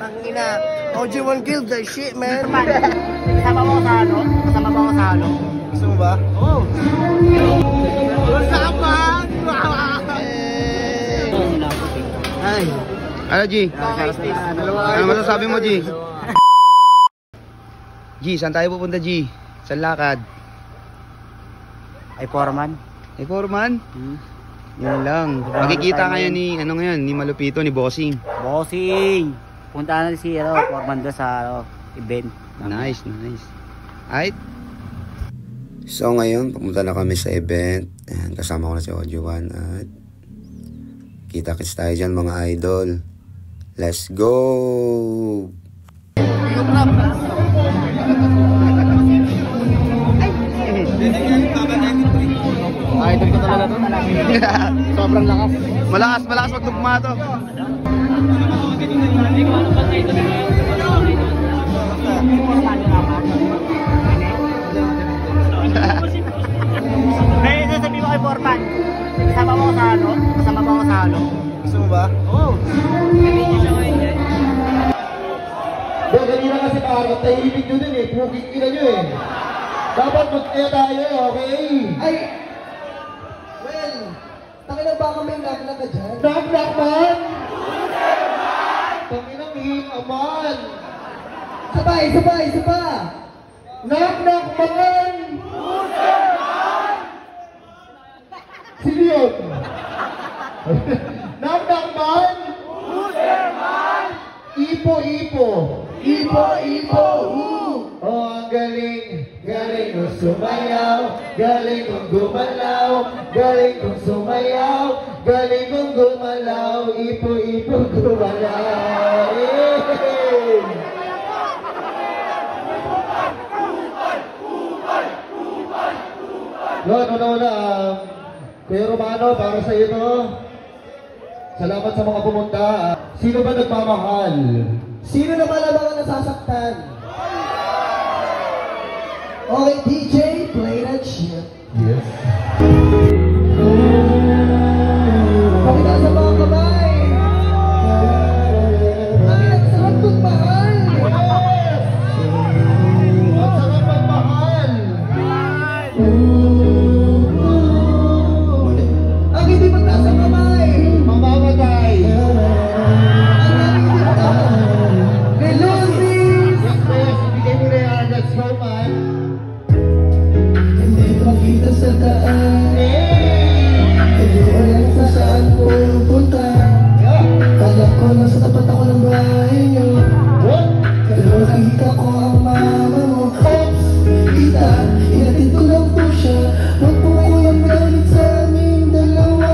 Tangina. OG1 killed the shit, man. Kasama mo sa ano? Kasama mo sa ano? Gusto mo ba? Oo. Kasama! Ay. Ano, G? Ano masasabi mo, G? G, saan tayo pupunta, G? Saan lakad? Ay, Foreman. Ay, Foreman? Yan lang. Makikita kayo ni, ano ngayon, ni Malupito, ni Bossing. Bossing! Punta na si Foreman doon sa event. Nice, nice. Alright. So ngayon, pumunta na kami sa event. Ayan, kasama ko na si OG1 at kita-kits tayo dyan mga idol. Let's go! Idol ko talaga to. Sobrang lakas. Malakas magtugma to. May sasabi mo kay Foreman. Kasama mo sa ano? Kasama mo sa ano? Gusto mo ba? Oo. Ganyan kasi parang tahimik nyo din eh, puging ina nyo eh. Dapat magkaya tayo, okay? Ay! Well, takinang baka may knock-knock ka dyan. Knock-knock man! Tanginang aman! Sabay! Knock-knock man! Sino yun? Knock-knock man! Ipo! Oh, ang galing kong sumayaw, galing kong gumalaw, galing kong sumayaw, galing kong gumalaw, ipo, gumalaw. No, Kuya Romano, para sa iyo to. Salamat sa mga pumunta. Sino ba nagmamahal? Sino na malamang ang nasasaktan? Okay, DJ, play that shit. Yes. Pakita sa mga kamay. Ay, ang sarap magmahal. Ang sarap magmahal. Ang hindi magtaas ang kamay. Mamamatay. Reloading! Yes, ibigay mo na yan. Let's go, man. Hindi makita sa daan. Hindi alam sa saan pupunta. Kala ko nasa tapat ako ng bahay niyo. Pero nakita ko ang mama mo. Oops! Kita, inatid ko lang po siya. Huwag po kayang galit sa aming dalawa.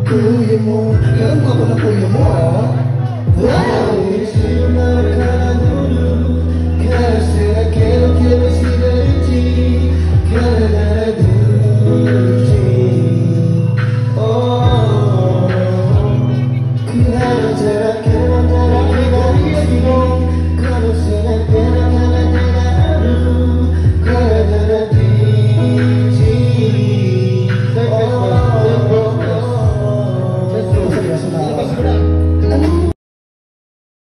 Kuya mo, alam ko na kuya mo, ah. Wow!